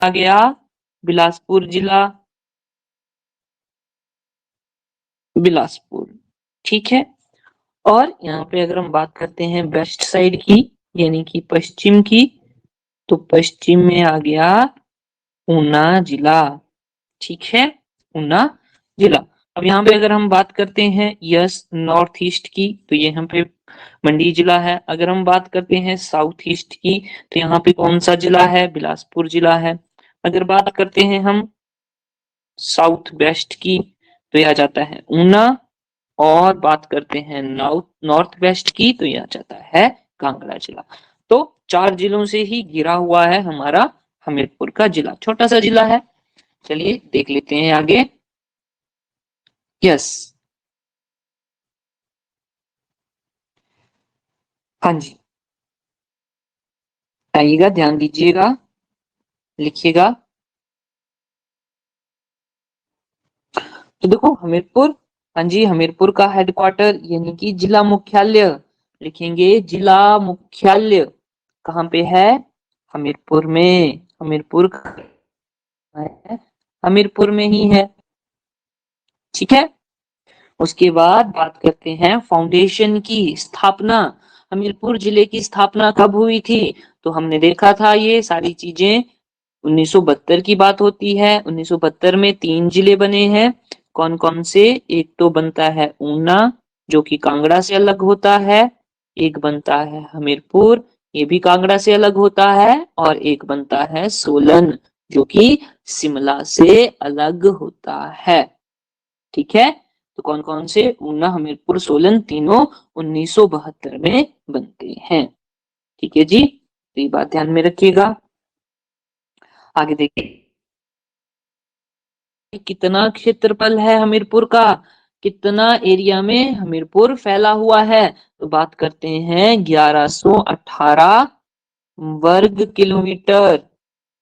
आ गया बिलासपुर जिला, बिलासपुर। ठीक है। और यहाँ पे अगर हम बात करते हैं वेस्ट साइड की, यानी कि पश्चिम की, तो पश्चिम में आ गया ऊना जिला। ठीक है, ऊना जिला। अब यहाँ पे अगर हम बात करते हैं यस नॉर्थ ईस्ट की, तो ये यहाँ पे मंडी जिला है। अगर हम बात करते हैं साउथ ईस्ट की, तो यहाँ पे कौन सा जिला है? बिलासपुर जिला है। अगर बात करते हैं हम साउथ वेस्ट की, तो यह आ जाता है ऊना। और बात करते हैं नॉर्थ वेस्ट की, तो यह आ जाता है कांगड़ा जिला। तो 4 जिलों से ही घिरा हुआ है हमारा हमीरपुर का जिला, छोटा सा जिला है। चलिए देख लेते हैं आगे। यस, हाँ जी, आइएगा, ध्यान दीजिएगा, लिखिएगा। तो देखो हमीरपुर, हाँ जी, हमीरपुर का हेडक्वार्टर यानी कि जिला मुख्यालय, लिखेंगे जिला मुख्यालय कहाँ पे है? हमीरपुर में। हमीरपुर है, हमीरपुर में ही है। ठीक है। उसके बाद बात करते हैं फाउंडेशन की स्थापना। हमीरपुर जिले की स्थापना कब हुई थी? तो हमने देखा था ये सारी चीजें 1972 की बात होती है। 1972 में 3 जिले बने हैं। कौन कौन से? एक तो बनता है ऊना, जो कि कांगड़ा से अलग होता है। एक बनता है हमीरपुर, ये भी कांगड़ा से अलग होता है। और एक बनता है सोलन, जो कि शिमला से अलग होता है। ठीक है। तो कौन कौन से? ऊना, हमीरपुर, सोलन, तीनों 1972 में बनते हैं। ठीक है जी, तो ये बात ध्यान में रखिएगा। आगे देखिए, कितना क्षेत्रफल है हमीरपुर का, कितना एरिया में हमीरपुर फैला हुआ है? तो बात करते हैं 1118 वर्ग किलोमीटर।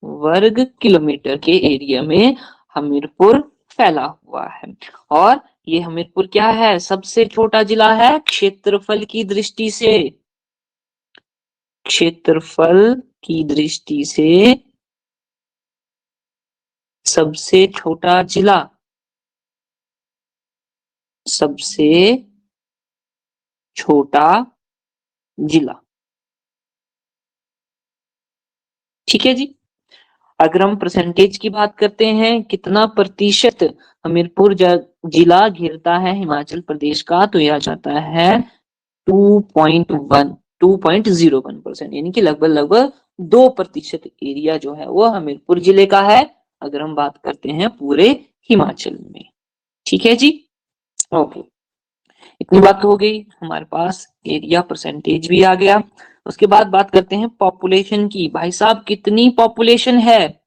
वर्ग किलोमीटर के एरिया में हमीरपुर फैला हुआ है। और ये हमीरपुर क्या है? सबसे छोटा जिला है क्षेत्रफल की दृष्टि से। क्षेत्रफल की दृष्टि से सबसे छोटा जिला, सबसे छोटा जिला। ठीक है जी। अगर हम परसेंटेज की बात करते हैं, कितना प्रतिशत हमीरपुर जिला घेरता है हिमाचल प्रदेश का, तो यह आ जाता है 2.1, 2.01%, यानी कि लगभग लगभग 2% एरिया जो है वो हमीरपुर जिले का है, अगर हम बात करते हैं पूरे हिमाचल में। ठीक है जी, ओके। इतनी बात हो गई, हमारे पास एरिया परसेंटेज भी आ गया। उसके बाद बात करते हैं पॉपुलेशन की। भाई साहब, कितनी पॉपुलेशन है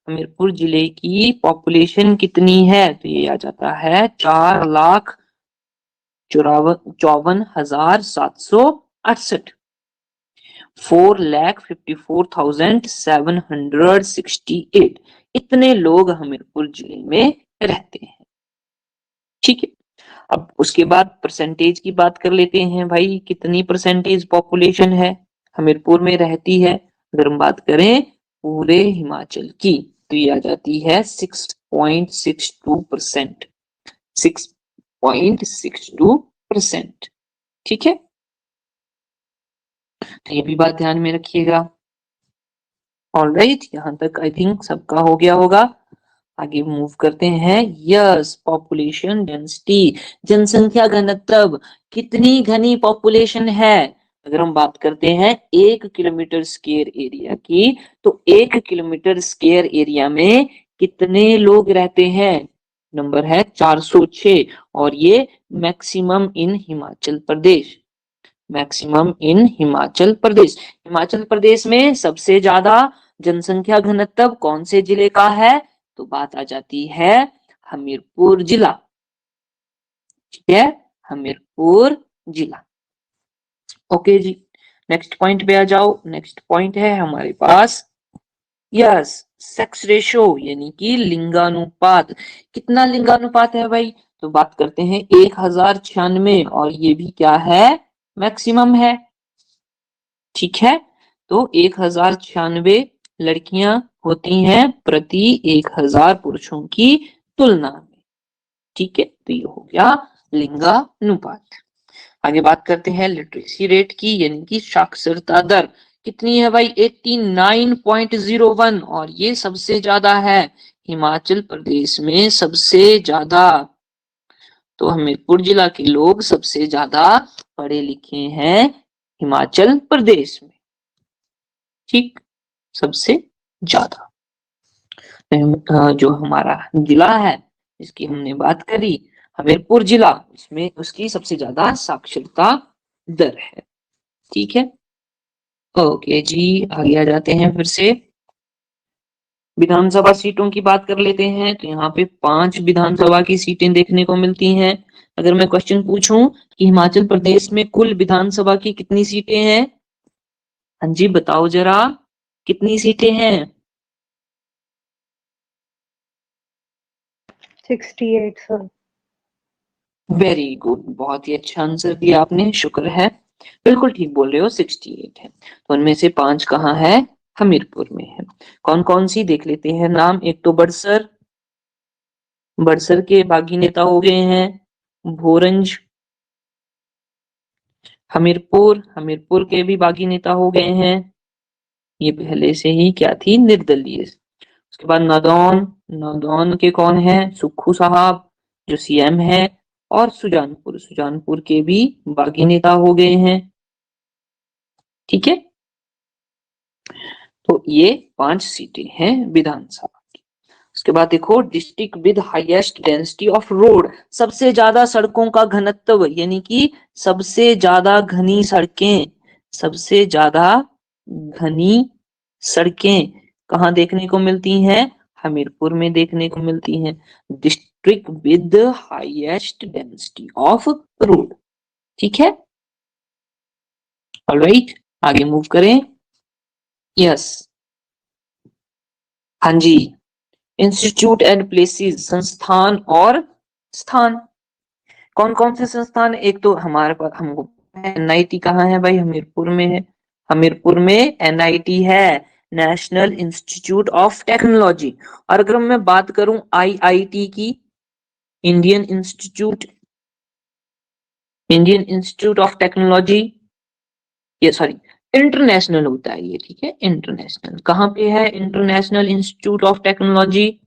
हमीरपुर जिले की? पॉपुलेशन कितनी है? तो ये आ जाता है 4,54,768, 4,54,768। इतने लोग हमीरपुर जिले में रहते हैं। ठीक है। अब उसके बाद परसेंटेज की बात कर लेते हैं भाई, कितनी परसेंटेज पॉपुलेशन है हमीरपुर में रहती है? अगर हम बात करें पूरे हिमाचल की, तो ये आ जाती है 6.62%। 6.62%। ठीक है, तो ये भी बात ध्यान में रखिएगा। ऑलराइट, यहाँ तक आई थिंक सबका हो गया होगा। आगे मूव करते हैं। यस, पॉपुलेशन डेंसिटी, जनसंख्या घनत्व, कितनी घनी पॉपुलेशन है? अगर हम बात करते हैं 1 किलोमीटर स्क्वायर एरिया की, तो 1 किलोमीटर स्क्वायर एरिया में कितने लोग रहते हैं? नंबर है 406। और ये maximum in Himachal Pradesh, maximum in Himachal Pradesh. Himachal Pradesh में सबसे ज्यादा जनसंख्या घनत्व कौन से जिले का है? तो बात आ जाती है हमीरपुर जिला। ठीक है, हमीरपुर जिला। ओके जी, नेक्स्ट पॉइंट पे आ जाओ। नेक्स्ट पॉइंट है हमारे पास यस सेक्स रेशो, यानी कि लिंगानुपात। कितना लिंगानुपात है भाई? तो बात करते हैं 1096, और ये भी क्या है? मैक्सिमम है। ठीक है, तो 1096 लड़कियां होती हैं प्रति 1000 पुरुषों की तुलना में। ठीक है, तो ये हो गया लिंगानुपात। आगे बात करते हैं लिटरेसी रेट की, यानी कि साक्षरता दर कितनी है भाई, 89.01, और ये सबसे ज्यादा है हिमाचल प्रदेश में, सबसे ज्यादा। तो हमीरपुर जिला के लोग सबसे ज्यादा पढ़े लिखे हैं हिमाचल प्रदेश में। ठीक, सबसे ज्यादा। जो हमारा जिला है जिसकी हमने बात करी, हमीरपुर जिला, उसमें उसकी सबसे ज्यादा साक्षरता दर है। ठीक है, ओके जी, आगे आ जाते हैं फिर से। विधानसभा सीटों की बात कर लेते हैं, तो यहाँ पे 5 विधानसभा की सीटें देखने को मिलती हैं। अगर मैं क्वेश्चन पूछूं कि हिमाचल प्रदेश में कुल विधानसभा की कितनी सीटें हैं, हाँ जी बताओ जरा, कितनी सीटें हैं? 68 सर। वेरी गुड, बहुत ही अच्छा आंसर दिया आपने, शुक्र है, बिल्कुल ठीक बोल रहे हो, 68 है। तो उनमें से 5 कहाँ है, हमीरपुर में है। कौन कौन सी देख लेते हैं नाम। एक तो बड़सर, बड़सर के बागी नेता हो गए हैं भोरंज। हमीरपुर, हमीरपुर के भी बागी नेता हो गए हैं, ये पहले से ही क्या थी, निर्दलीय। उसके बाद नादौन, नादौन के कौन है, सुक्खू साहब जो सीएम है। और सुजानपुर, सुजानपुर के भी बागी नेता हो गए हैं। ठीक है, तो ये 5 सीटें हैं विधानसभा की। उसके बाद देखो district with highest density of road, सबसे ज्यादा सड़कों का घनत्व, यानी कि सबसे ज्यादा घनी सड़कें, सबसे ज्यादा घनी सड़कें कहाँ देखने को मिलती हैं, हमीरपुर में देखने को मिलती हैं। District with highest density of road. ठीक है, ऑलराइट, आगे मूव करें। यस, हाँ जी, इंस्टीट्यूट एंड प्लेसेस, संस्थान और स्थान। कौन कौन से संस्थान, एक तो हमारे पास हमको एनआईटी कहाँ है भाई, हमीरपुर में है। हमीरपुर में एनआईटी है, नेशनल इंस्टीट्यूट ऑफ टेक्नोलॉजी। और अगर मैं बात करूं आईआईटी की, Indian institute, Indian institute of technology, ये सॉरी इंटरनेशनल होता है ये, ठीक है, इंटरनेशनल कहाँ पे है, इंटरनेशनल इंस्टीट्यूट ऑफ टेक्नोलॉजी,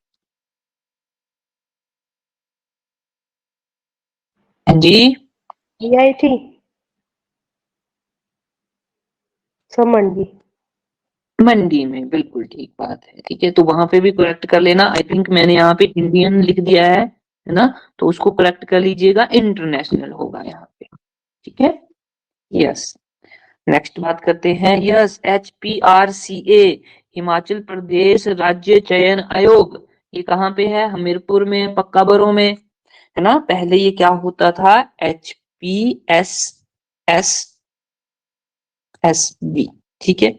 हाँ जी, IIT सब मंडी। मंडी में, बिल्कुल ठीक बात है। ठीक है, तो वहां पे भी करेक्ट कर लेना, आई थिंक मैंने यहाँ पे इंडियन लिख दिया है ना, तो उसको करेक्ट कर लीजिएगा, इंटरनेशनल होगा यहाँ पे। ठीक है, यस। नेक्स्ट बात करते हैं, यस, HPRCA, हिमाचल प्रदेश राज्य चयन आयोग, ये कहाँ पे है, हमीरपुर में, पक्का बरों में, है ना। पहले ये क्या होता था, HPSSB, ठीक है,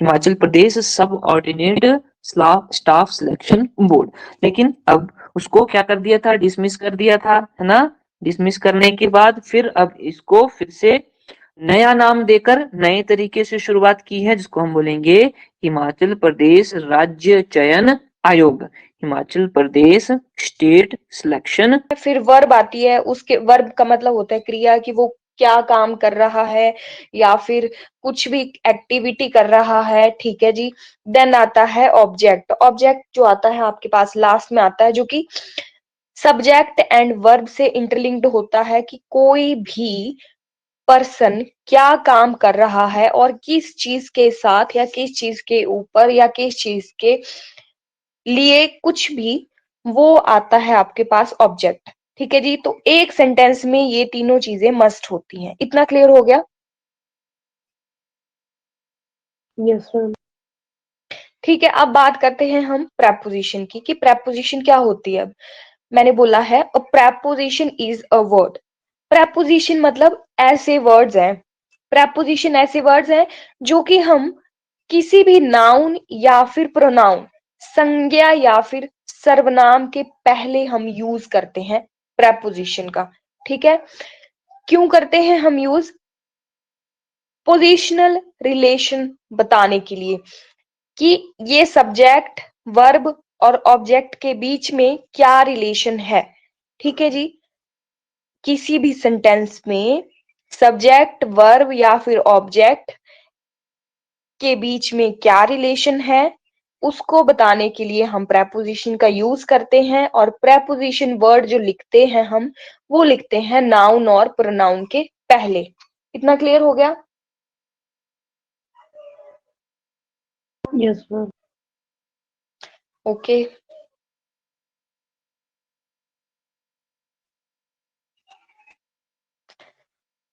हिमाचल प्रदेश सब ऑर्डिनेट स्टाफ सिलेक्शन बोर्ड। लेकिन अब उसको क्या कर दिया था, डिसमिस कर दिया था, है ना। डिसमिस करने के बाद फिर अब इसको फिर से नया नाम देकर नए तरीके से शुरुआत की है, जिसको हम बोलेंगे हिमाचल प्रदेश राज्य चयन आयोग, हिमाचल प्रदेश स्टेट सिलेक्शन। फिर वर्ब आती है, उसके वर्ब का मतलब होता है क्रिया, कि वो क्या काम कर रहा है या फिर कुछ भी एक्टिविटी कर रहा है। ठीक है जी। देन आता है ऑब्जेक्ट। ऑब्जेक्ट जो आता है आपके पास लास्ट में आता है, जो कि सब्जेक्ट एंड वर्ब से इंटरलिंक्ड होता है, कि कोई भी पर्सन क्या काम कर रहा है और किस चीज के साथ या किस चीज के ऊपर या किस चीज के लिए कुछ भी, वो आता है आपके पास ऑब्जेक्ट। ठीक है जी। तो एक सेंटेंस में ये तीनों चीजें मस्ट होती हैं। इतना क्लियर हो गया? Yes ma'am. ठीक है, अब बात करते हैं हम प्रेपोजिशन की, कि प्रेपोजिशन क्या होती है। अब मैंने बोला है a preposition is a word. Preposition मतलब ऐसे वर्ड्स हैं, प्रेपोजिशन ऐसे वर्ड्स हैं जो कि हम किसी भी नाउन या फिर प्रोनाउन, संज्ञा या फिर सर्वनाम के पहले हम यूज करते हैं प्रेपोजिशन का। ठीक है, क्यों करते हैं हम यूज? पोजिशनल रिलेशन बताने के लिए। कि ये सब्जेक्ट, वर्ब और ऑब्जेक्ट के बीच में क्या रिलेशन है। ठीक है जी, किसी भी सेंटेंस में सब्जेक्ट, वर्ब या फिर ऑब्जेक्ट के बीच में क्या रिलेशन है, उसको बताने के लिए हम प्रेपोजिशन का यूज करते हैं। और प्रेपोजिशन वर्ड जो लिखते हैं हम, वो लिखते हैं नाउन और प्रोनाउन के पहले। इतना क्लियर हो गया? Yes ma'am. ओके,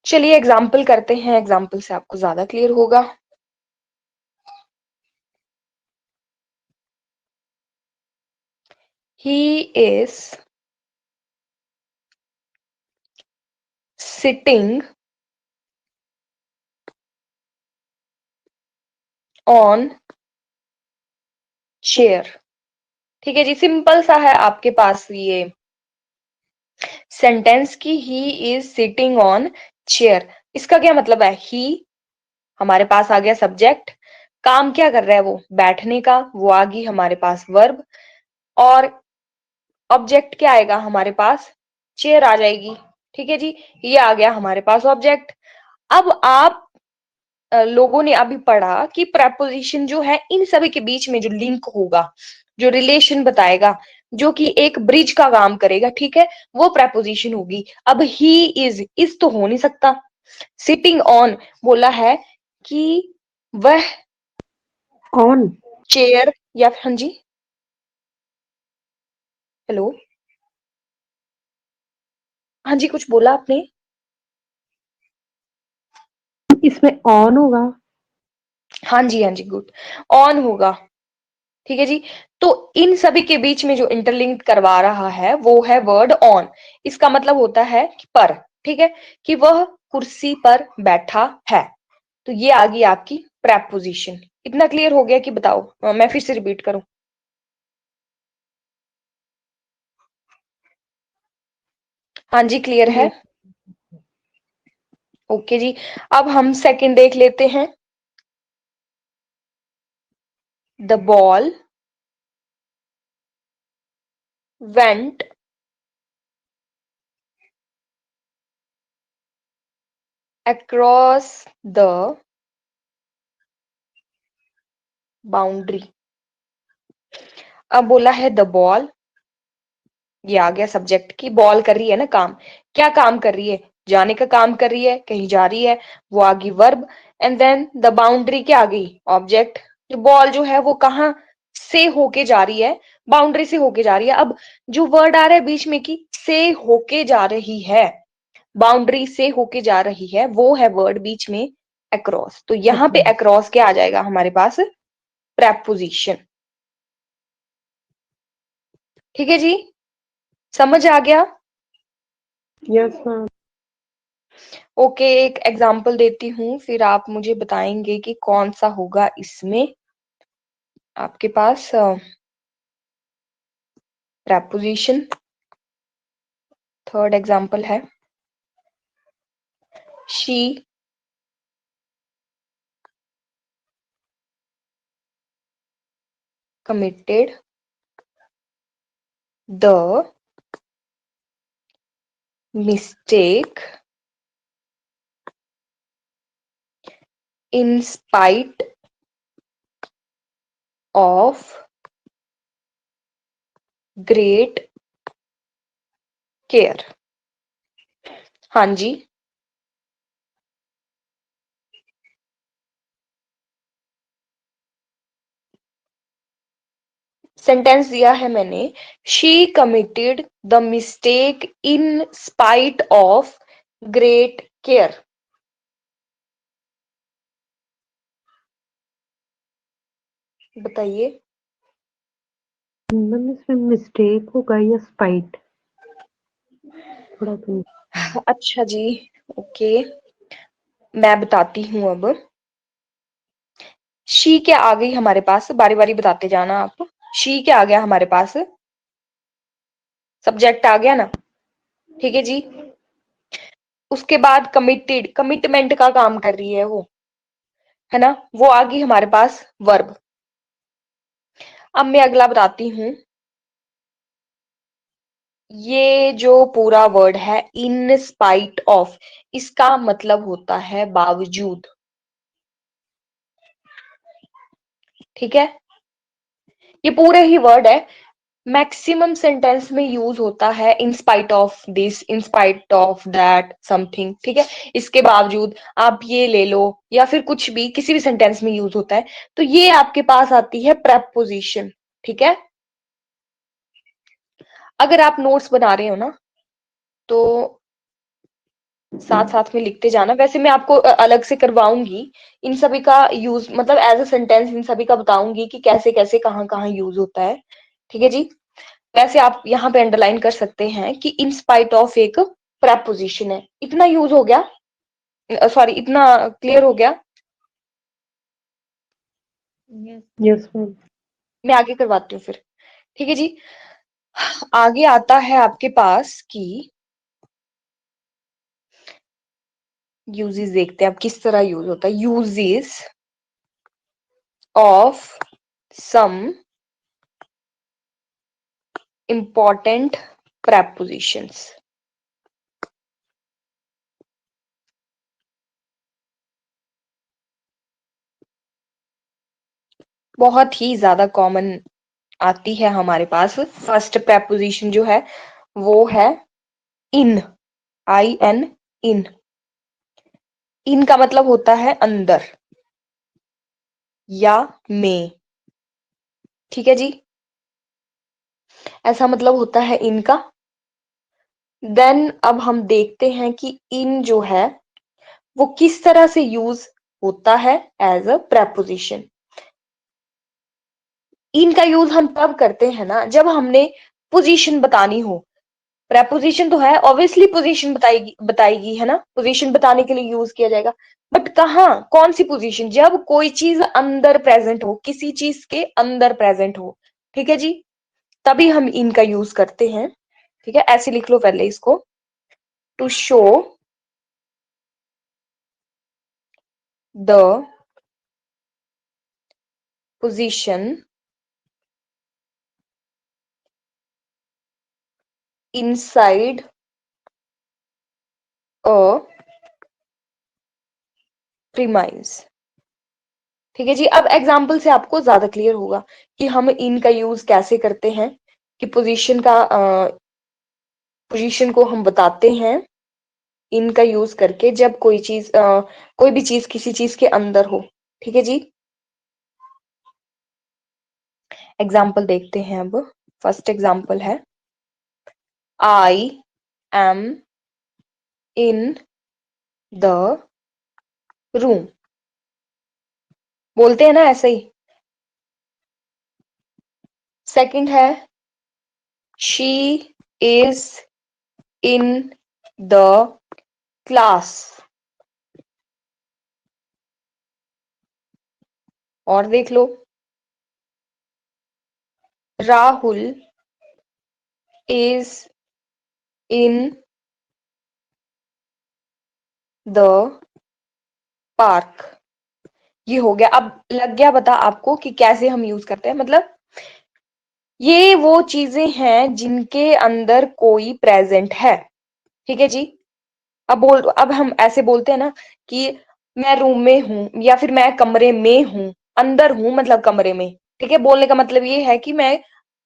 चलिए एग्जाम्पल करते हैं, एग्जाम्पल से आपको ज्यादा क्लियर होगा। He is sitting on chair। ठीक है जी, सिंपल सा है आपके पास ये सेंटेंस की he is sitting on chair. इसका क्या मतलब है? ही हमारे पास आ गया सब्जेक्ट, काम क्या कर रहा है वो? बैठने का, वो आ गई हमारे पास वर्ब, और ऑब्जेक्ट क्या आएगा हमारे पास? चेयर आ जाएगी। ठीक है जी, ये आ गया हमारे पास ऑब्जेक्ट। अब आप लोगों ने अभी पढ़ा कि प्रेपोजिशन जो है इन सभी के बीच में जो लिंक होगा, जो रिलेशन बताएगा, जो कि एक ब्रिज का काम करेगा, ठीक है, वो प्रेपोजिशन होगी। अब ही इज तो हो नहीं सकता। सिटिंग ऑन बोला है कि वह ऑन। चेयर या हाँ जी, हेलो, हाँ जी, कुछ बोला आपने? इसमें ऑन होगा। हाँ जी, हाँ जी, गुड, ऑन होगा। ठीक है जी, तो इन सभी के बीच में जो इंटरलिंक करवा रहा है वो है वर्ड ऑन। इसका मतलब होता है कि पर, ठीक है, कि वह कुर्सी पर बैठा है। तो ये आ गई आपकी प्रेपोजिशन। इतना क्लियर हो गया कि बताओ, मैं फिर से रिपीट करूं? हाँ जी, क्लियर है? ओके जी, अब हम सेकंड देख लेते हैं। The ball went across the boundary. अब बोला है द बॉल, ये आ गया सब्जेक्ट की बॉल कर रही है ना काम। क्या काम कर रही है? जाने का काम कर रही है, कहीं जा रही है, वो आ गई verb. And then the boundary क्या आ गई? ऑब्जेक्ट। जो बॉल जो है वो कहाँ से होके जा रही है? बाउंड्री से होके जा रही है। अब जो वर्ड आ रहा है बीच में की से होके जा रही है, बाउंड्री से होके जा रही है, वो है वर्ड बीच में अक्रॉस। तो यहाँ पे अक्रॉस क्या आ जाएगा हमारे पास? प्रेपोजिशन। ठीक है जी, समझ आ गया? Yes ma'am. ओके, एक एग्जांपल देती हूँ, फिर आप मुझे बताएंगे कि कौन सा होगा इसमें आपके पास प्रेपोजिशन। थर्ड एग्जांपल है, she committed the mistake in spite of great care। हाँ जी, सेंटेंस दिया है मैंने, she committed the mistake in spite of great care. बताइए। मैम इसमें मिस्टेक होगा या स्पाइट? थोड़ा तो अच्छा जी, ओके, मैं बताती हूँ अब। शी क्या आ गई हमारे पास? बारी बारी बताते जाना आप। शी क्या आ गया हमारे पास? सब्जेक्ट आ गया ना? ठीक है जी, उसके बाद कमिटेड, कमिटमेंट का काम कर रही है वो, है ना, वो आ गई हमारे पास वर्ब। अब मैं अगला बताती हूँ। ये जो पूरा वर्ड है इन स्पाइट ऑफ, इसका मतलब होता है बावजूद। ठीक है, ये पूरे ही वर्ड है, मैक्सिमम सेंटेंस में यूज होता है in spite of this, in spite of that something. ठीक है, इसके बावजूद, आप ये ले लो, या फिर कुछ भी किसी भी सेंटेंस में यूज होता है। तो ये आपके पास आती है प्रेपोजिशन। ठीक है, अगर आप नोट्स बना रहे हो ना, तो साथ साथ में लिखते जाना। वैसे मैं आपको अलग से करवाऊंगी इन सभी का यूज, मतलब एज अ सेंटेंस इन सभी का बताऊंगी कि कैसे कैसे कहाँ कहाँ यूज होता है। ठीक है जी, वैसे आप यहाँ पे अंडरलाइन कर सकते हैं कि इन स्पाइट ऑफ एक प्रेपोजिशन है। इतना यूज हो गया, सॉरी इतना क्लियर हो गया। Yes ma'am. मैं आगे करवाती हूँ फिर। ठीक है जी, आगे आता है आपके पास कि यूजेस, देखते हैं अब किस तरह यूज होता है। Uses of some important prepositions। बहुत ही ज्यादा कॉमन आती है हमारे पास। फर्स्ट preposition जो है वो है इन, आई एन, इन। इन का मतलब होता है अंदर या में। ठीक है जी, ऐसा मतलब होता है इनका। देन अब हम देखते हैं कि इन जो है वो किस तरह से यूज होता है एज अ preposition। इन का यूज हम तब करते हैं ना जब हमने पोजीशन बतानी हो। प्रेपोजिशन तो है, ऑब्वियसली पोजीशन बताएगी बताएगी, है ना, पोजीशन बताने के लिए यूज किया जाएगा। बट कहाँ, कौन सी पोजीशन? जब कोई चीज अंदर प्रेजेंट हो, किसी चीज के अंदर प्रेजेंट हो। ठीक है जी, तभी हम इनका यूज करते हैं। ठीक है, ऐसे लिख लो पहले इसको, to show the position inside a premise. ठीक है जी, अब एग्जाम्पल से आपको ज्यादा क्लियर होगा कि हम इनका यूज कैसे करते हैं, कि पोजीशन को हम बताते हैं इनका यूज करके जब कोई चीज कोई भी चीज किसी चीज के अंदर हो। ठीक है जी, एग्जाम्पल देखते हैं अब। फर्स्ट एग्जाम्पल है I am in the room. बोलते हैं ना ऐसे ही। सेकंड है she is in the class. और देख लो, Rahul is in the park. ये हो गया। अब लग गया बता आपको कि कैसे हम यूज करते हैं। मतलब ये वो चीजें हैं जिनके अंदर कोई प्रेजेंट है। ठीक है जी, अब हम ऐसे बोलते हैं ना कि मैं रूम में हूं या फिर मैं कमरे में हूं। अंदर हूं मतलब कमरे में। ठीक है, बोलने का मतलब ये है कि मैं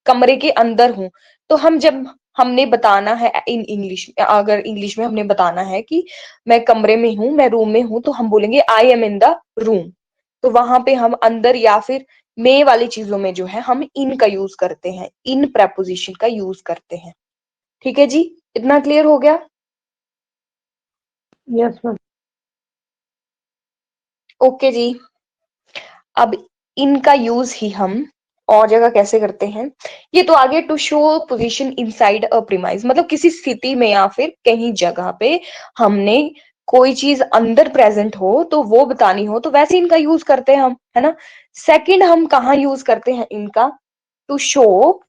कमरे के अंदर हूं। तो हम जब हमने बताना है इन इंग्लिश, अगर इंग्लिश में हमने बताना है कि मैं कमरे में हूं, मैं रूम में हूं, तो हम बोलेंगे आई एम इन द रूम। तो वहां पे हम अंदर या फिर में वाली चीजों में जो है हम इन का यूज करते हैं, इन प्रेपोजिशन का यूज करते हैं। ठीक है जी, इतना क्लियर हो गया? Yes ma'am. ओके जी, अब इनका यूज ही हम और जगह कैसे करते हैं। ये तो आगे to show position inside a premise, मतलब किसी स्थिति में या फिर कहीं जगह पे हमने कोई चीज अंदर प्रेजेंट हो तो वो बतानी हो, तो वैसे इनका यूज करते हैं हम, है ना। सेकंड हम कहाँ यूज करते हैं इनका, टू शो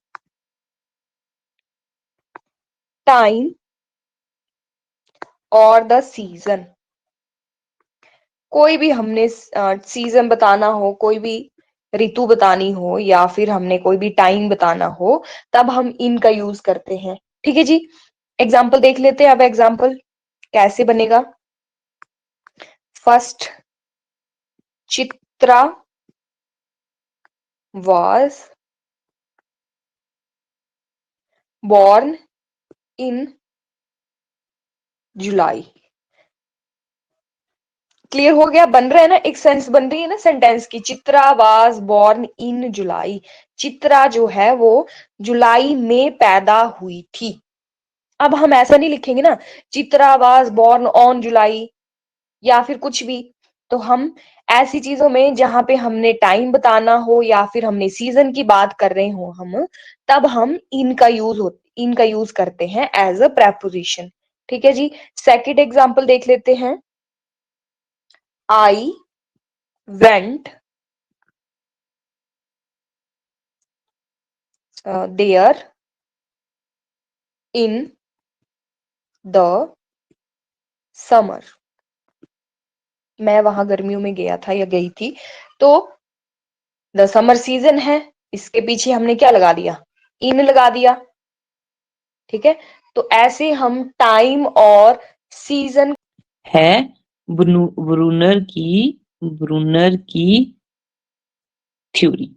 टाइम और द सीजन। कोई भी हमने सीजन बताना हो, कोई भी ऋतु बतानी हो या फिर हमने कोई भी टाइम बताना हो, तब हम इन का यूज करते हैं। ठीक है जी, एग्जाम्पल देख लेते हैं। अब एग्जाम्पल कैसे बनेगा। First, Chitra was born in July. Clear हो गया, बन रहा है ना, एक सेंस बन रही है ना सेंटेंस की। चित्रा वाज बॉर्न इन जुलाई, चित्रा जो है वो जुलाई में पैदा हुई थी। अब हम ऐसा नहीं लिखेंगे ना, Chitra was born on July या फिर कुछ भी। तो हम ऐसी चीजों में जहां पे हमने टाइम बताना हो या फिर हमने सीजन की बात कर रहे हो हम, तब हम इनका यूज करते हैं एज अ प्रेपोजिशन। ठीक है जी, सेकंड एग्जांपल देख लेते हैं। I went there in the summer. मैं वहां गर्मियों में गया था या गई थी। तो द समर सीजन है, इसके पीछे हमने क्या लगा दिया, इन लगा दिया। ठीक है, तो ऐसे हम टाइम और सीजन है ब्रूनर की थ्योरी।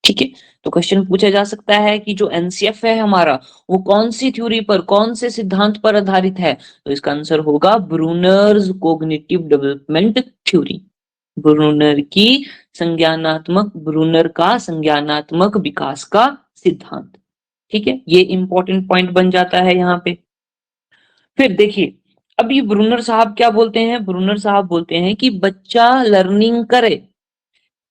ठीक है, तो क्वेश्चन पूछा जा सकता है कि जो एनसीएफ है हमारा, वो कौन सी थ्योरी पर, कौन से सिद्धांत पर आधारित है। तो इसका आंसर होगा Bruner's cognitive development theory. Bruner का संज्ञानात्मक विकास का सिद्धांत। ठीक है, ये इंपॉर्टेंट पॉइंट बन जाता है यहाँ पे। फिर देखिए, अब ये ब्रूनर साहब क्या बोलते हैं। ब्रूनर साहब बोलते हैं कि बच्चा लर्निंग करे।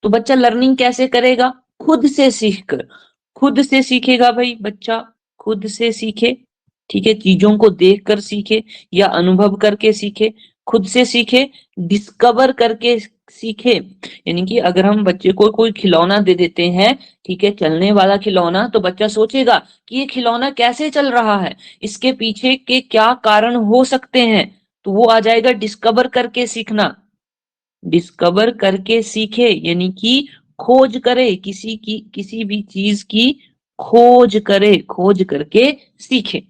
तो बच्चा लर्निंग कैसे करेगा, खुद से सीखकर। खुद से सीखेगा भाई बच्चा, खुद से सीखे। ठीक है, चीजों को देखकर सीखे या अनुभव करके सीखे, खुद से सीखे, डिस्कवर करके सीखे। यानी कि अगर हम बच्चे को कोई खिलौना दे देते हैं, ठीक है, चलने वाला खिलौना, तो बच्चा सोचेगा कि ये खिलौना कैसे चल रहा है, इसके पीछे के क्या कारण हो सकते हैं। तो वो आ जाएगा डिस्कवर करके सीखना। डिस्कवर करके सीखे यानी कि खोज करे, किसी भी चीज की खोज करे, खोज करके सीखे।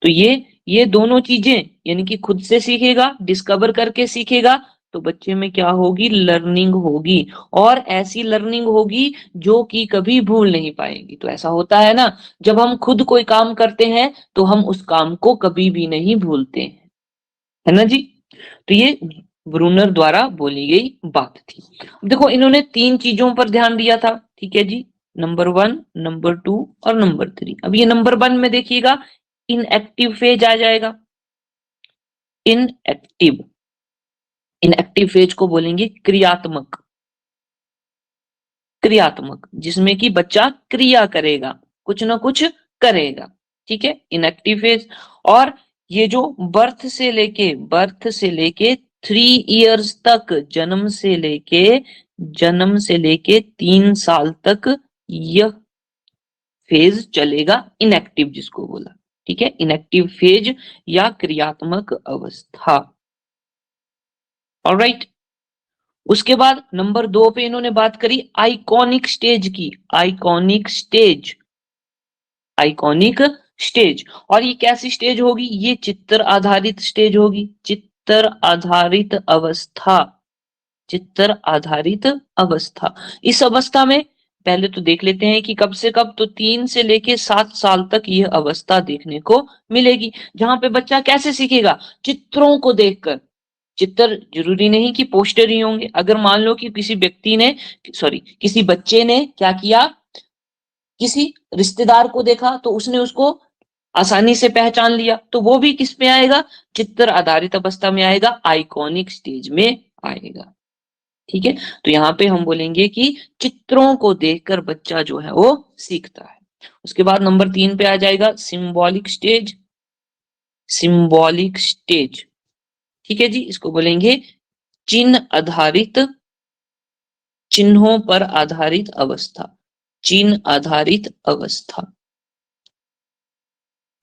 तो ये दोनों चीजें, यानी कि खुद से सीखेगा, डिस्कवर करके सीखेगा, तो बच्चे में क्या होगी, लर्निंग होगी। और ऐसी लर्निंग होगी जो कि कभी भूल नहीं पाएंगी। तो ऐसा होता है ना, जब हम खुद कोई काम करते हैं तो हम उस काम को कभी भी नहीं भूलते हैं, है ना जी। तो ये ब्रूनर द्वारा बोली गई बात थी। देखो, इन्होंने तीन चीजों पर ध्यान दिया था। ठीक है जी, नंबर 1, नंबर 2 और नंबर 3। अब ये नंबर 1 में देखिएगा, इनएक्टिव फेज आ जाएगा। इनएक्टिव इनएक्टिव फेज को बोलेंगे क्रियात्मक। क्रियात्मक जिसमें कि बच्चा क्रिया करेगा, कुछ ना कुछ करेगा। ठीक है, इनएक्टिव फेज। और ये जो बर्थ से लेके 3 इयर्स तक, जन्म से लेके 3 साल तक यह फेज चलेगा, इनएक्टिव जिसको बोला। ठीक है, इनएक्टिव फेज या क्रियात्मक अवस्था। ऑलराइट, उसके बाद नंबर 2 पे इन्होंने बात करी आइकॉनिक स्टेज की। Iconic stage. और ये कैसी स्टेज होगी, ये चित्र आधारित स्टेज होगी। चित्र आधारित अवस्था। इस अवस्था में पहले तो देख लेते हैं कि कब से कब, तो 3 से लेके 7 साल तक यह अवस्था देखने को मिलेगी, जहां पे बच्चा कैसे सीखेगा, चित्रों को देखकर। चित्र जरूरी नहीं कि पोस्टर ही होंगे। अगर मान लो कि किसी बच्चे ने क्या किया, किसी रिश्तेदार को देखा तो उसने उसको आसानी से पहचान लिया, तो वो भी किस में आएगा, चित्र आधारित अवस्था में आएगा, आइकॉनिक स्टेज में आएगा। ठीक है, तो यहाँ पे हम बोलेंगे कि चित्रों को देखकर बच्चा जो है वो सीखता है। उसके बाद नंबर 3 पे आ जाएगा सिंबॉलिक स्टेज। ठीक है जी, इसको बोलेंगे चिन्हों पर आधारित अवस्था। चिन्ह आधारित अवस्था।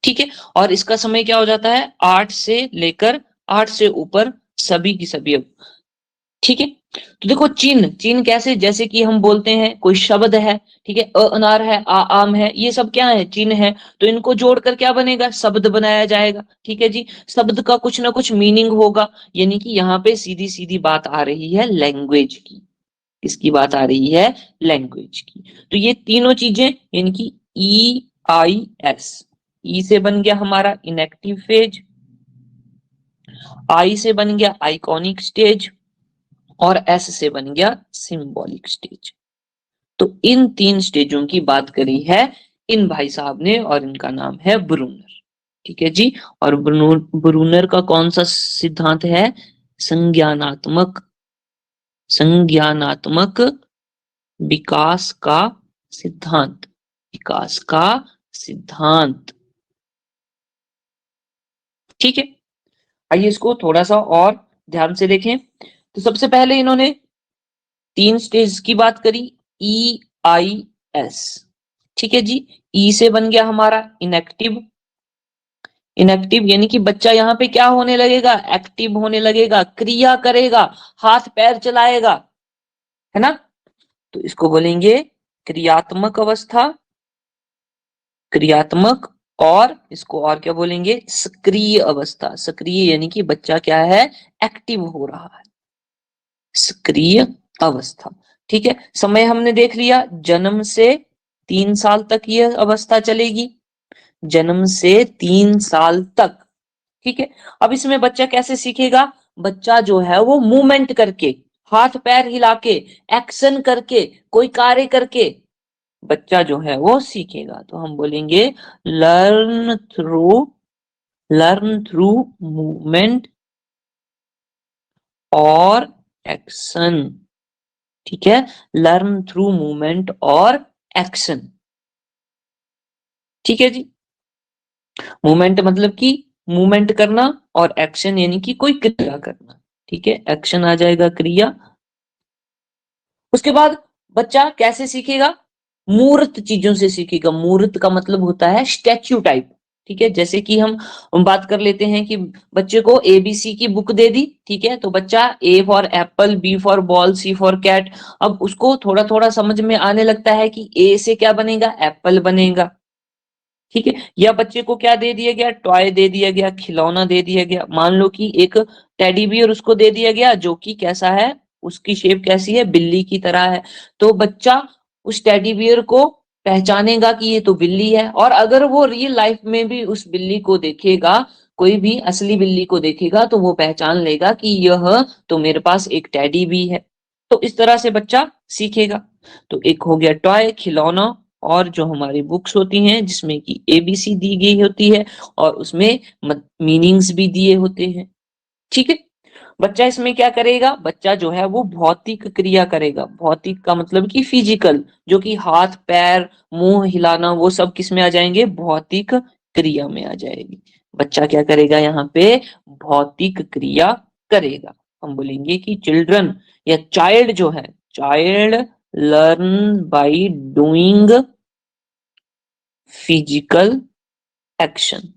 ठीक है, और इसका समय क्या हो जाता है, 8 से ऊपर सभी की सभी। ठीक है, तो देखो चिन्ह, चिन्ह कैसे, जैसे कि हम बोलते हैं कोई शब्द है, ठीक है, अनार है, आम है, ये सब क्या है, चिन्ह है। तो इनको जोड़कर क्या बनेगा, शब्द बनाया जाएगा। ठीक है जी, शब्द का कुछ ना कुछ मीनिंग होगा, यानी कि यहाँ पे सीधी सीधी बात आ रही है लैंग्वेज की। किसकी बात आ रही है, लैंग्वेज की। तो ये तीनों चीजें, यानी कि EIS, ई से बन गया हमारा इनएक्टिव फेज, आई से बन गया आइकॉनिक स्टेज, और एस से बन गया सिंबॉलिक स्टेज। तो इन तीन स्टेजों की बात करी है इन भाई साहब ने, और इनका नाम है ब्रूनर। ठीक है जी। और ब्रूनर का कौन सा सिद्धांत है, संज्ञानात्मक, संज्ञानात्मक विकास का सिद्धांत, विकास का सिद्धांत। ठीक है, आइए इसको थोड़ा सा और ध्यान से देखें। तो सबसे पहले इन्होंने तीन स्टेज की बात करी, EIS। ठीक है जी, ई से बन गया हमारा इनएक्टिव, इनएक्टिव यानी कि बच्चा यहाँ पे क्या होने लगेगा, एक्टिव होने लगेगा, क्रिया करेगा, हाथ पैर चलाएगा, है ना। तो इसको बोलेंगे क्रियात्मक अवस्था, क्रियात्मक। और इसको और क्या बोलेंगे, सक्रिय अवस्था। सक्रिय यानी कि बच्चा क्या है, एक्टिव हो रहा है, सक्रिय अवस्था। ठीक है, समय हमने देख लिया, जन्म से 3 साल तक यह अवस्था चलेगी, जन्म से 3 साल तक। ठीक है, अब इसमें बच्चा कैसे सीखेगा, बच्चा जो है वो मूवमेंट करके, हाथ पैर हिला के, एक्शन करके, कोई कार्य करके बच्चा जो है वो सीखेगा। तो हम बोलेंगे learn through, learn through movement और एक्शन। ठीक है, लर्न थ्रू मूवमेंट और एक्शन। ठीक है जी, मूवमेंट मतलब कि मूवमेंट करना, और एक्शन यानी कि कोई क्रिया करना। ठीक है, एक्शन आ जाएगा क्रिया। उसके बाद बच्चा कैसे सीखेगा, मूर्त चीजों से सीखेगा। मूर्त का मतलब होता है स्टैच्यू टाइप। ठीक है, जैसे कि हम बात कर लेते हैं कि बच्चे को ABC की बुक दे दी, ठीक है, तो बच्चा A for apple, B for ball, C for cat. अब उसको थोड़ा थोड़ा समझ में आने लगता है कि A से क्या बनेगा, एप्पल बनेगा। ठीक है, या बच्चे को क्या दे दिया गया, टॉय दे दिया गया, खिलौना दे दिया गया। मान लो कि एक टेडी बियर उसको दे दिया गया, जो कि कैसा है, उसकी शेप कैसी है, बिल्ली की तरह है। तो बच्चा उस टेडी बियर को पहचानेगा कि ये तो बिल्ली है, और अगर वो रियल लाइफ में भी उस बिल्ली को देखेगा, कोई भी असली बिल्ली को देखेगा, तो वो पहचान लेगा कि यह तो मेरे पास एक टेडी भी है। तो इस तरह से बच्चा सीखेगा। तो एक हो गया टॉय, खिलौना, और जो हमारी बुक्स होती हैं जिसमें कि ABC दी गई होती है, और उसमें मीनिंग्स भी दिए होते हैं। ठीक है, बच्चा इसमें क्या करेगा, बच्चा जो है वो भौतिक क्रिया करेगा। भौतिक का मतलब कि फिजिकल, जो कि हाथ पैर मुंह हिलाना, वो सब किस में आ जाएंगे, भौतिक क्रिया में आ जाएगी। बच्चा क्या करेगा, यहाँ पे भौतिक क्रिया करेगा। हम बोलेंगे कि चिल्ड्रन या चाइल्ड जो है, child learn by doing physical action.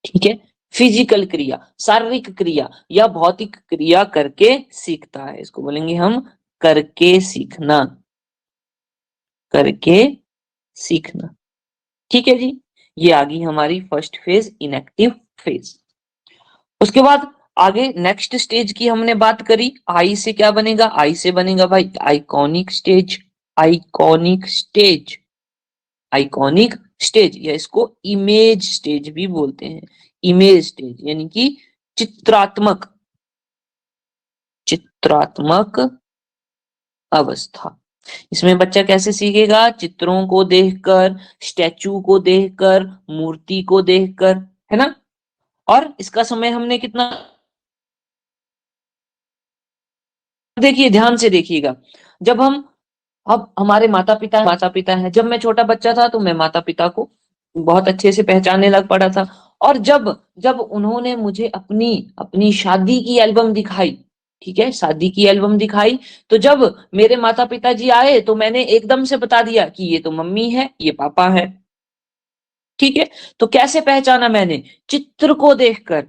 ठीक है, फिजिकल क्रिया, शारीरिक क्रिया या भौतिक क्रिया करके सीखता है। इसको बोलेंगे हम करके सीखना, करके सीखना। ठीक है जी, ये आ गई हमारी फर्स्ट फेज, इनएक्टिव फेज। उसके बाद आगे नेक्स्ट स्टेज की हमने बात करी, आई से क्या बनेगा, आई से बनेगा भाई iconic stage, iconic stage, iconic stage, या इसको इमेज स्टेज भी बोलते हैं। इमेज स्टेज यानी कि चित्रात्मक, चित्रात्मक अवस्था। इसमें बच्चा कैसे सीखेगा, चित्रों को देखकर, स्टैचू को देखकर, मूर्ति को देखकर, है ना। और इसका समय हमने कितना, देखिए ध्यान से देखिएगा, जब हम, अब हमारे माता पिता हैं, जब मैं छोटा बच्चा था तो मैं माता पिता को बहुत अच्छे से पहचानने लग पड़ा था। और जब जब उन्होंने मुझे अपनी अपनी शादी की एल्बम दिखाई, ठीक है, शादी की एल्बम दिखाई, तो जब मेरे माता पिताजी आए तो मैंने एकदम से बता दिया कि ये तो मम्मी है, ये पापा है। ठीक है, तो कैसे पहचाना मैंने, चित्र को देखकर,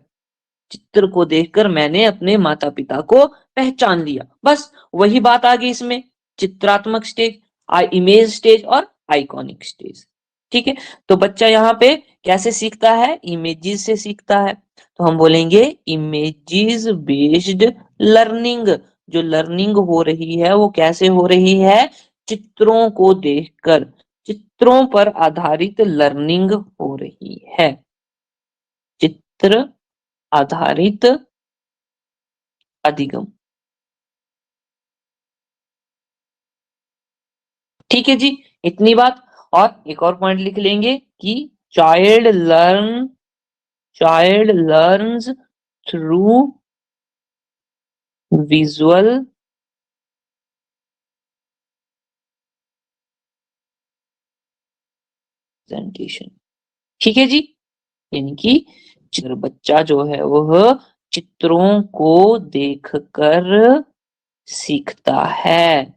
चित्र को देखकर मैंने अपने माता पिता को पहचान लिया। बस वही बात आ गई इसमें, चित्रात्मक स्टेज, इमेज स्टेज और आइकॉनिक स्टेज। ठीक है, तो बच्चा यहाँ पे कैसे सीखता है? इमेजेस से सीखता है। तो हम बोलेंगे इमेजेस बेस्ड लर्निंग। जो लर्निंग हो रही है वो कैसे हो रही है? चित्रों को देखकर, चित्रों पर आधारित लर्निंग हो रही है। चित्र आधारित अधिगम। ठीक है जी, इतनी बात। और एक और पॉइंट लिख लेंगे कि child learns through visual presentation. ठीक है जी, यानी कि बच्चा जो है वह चित्रों को देखकर सीखता है,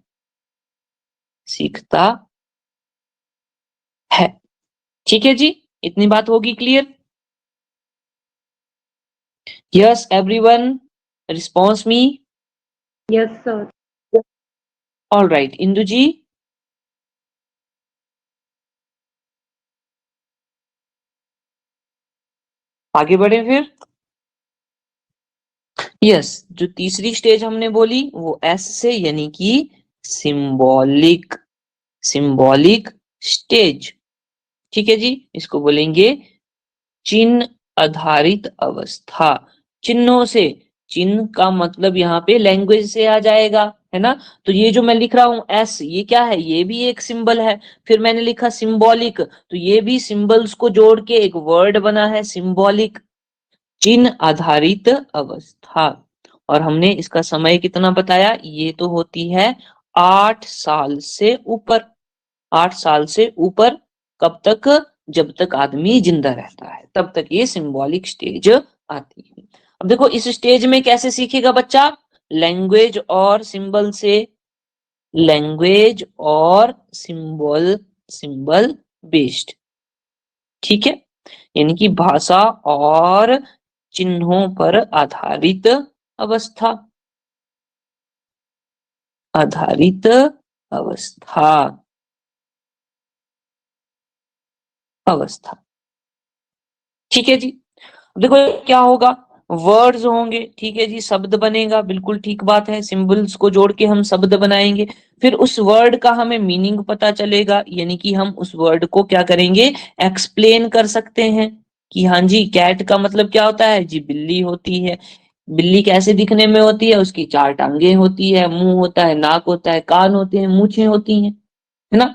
सीखता है। ठीक है जी, इतनी बात होगी clear? Yes everyone, response me. Yes sir. All right, Indu ji. आगे बढ़े फिर। यस, जो तीसरी स्टेज हमने बोली वो एस से, यानी कि सिंबॉलिक, सिंबॉलिक स्टेज। ठीक है जी, इसको बोलेंगे चिन्ह आधारित अवस्था। चिन्हों से, चिन्ह का मतलब यहाँ पे लैंग्वेज से आ जाएगा, है ना? तो ये जो मैं लिख रहा हूं एस, ये क्या है? ये भी एक सिंबल है। फिर मैंने लिखा सिंबॉलिक, तो ये भी सिंबल्स को जोड़ के एक वर्ड बना है सिंबॉलिक। चिन्ह आधारित अवस्था। और हमने इसका समय कितना बताया? ये तो होती है 8 साल से ऊपर। 8 साल से ऊपर कब तक? जब तक आदमी जिंदा रहता है तब तक ये सिंबॉलिक स्टेज आती है। अब देखो इस स्टेज में कैसे सीखेगा बच्चा? लैंग्वेज और सिंबल से, लैंग्वेज और सिंबल बेस्ड। ठीक है, यानी कि भाषा और चिन्हों पर आधारित अवस्था, आधारित अवस्था, अवस्था। ठीक है जी, देखो क्या होगा? वर्ड्स होंगे, ठीक है जी, शब्द बनेगा, बिल्कुल ठीक बात है। सिंबल्स को जोड़ के हम शब्द बनाएंगे, फिर उस वर्ड का हमें मीनिंग पता चलेगा, यानी कि हम उस वर्ड को क्या करेंगे? एक्सप्लेन कर सकते हैं कि हाँ जी, कैट का मतलब क्या होता है जी? बिल्ली होती है। बिल्ली कैसे दिखने में होती है? उसकी 4 टांगे होती है, मुंह होता है, नाक होता है, कान होते हैं, मूछें होती हैं, है ना?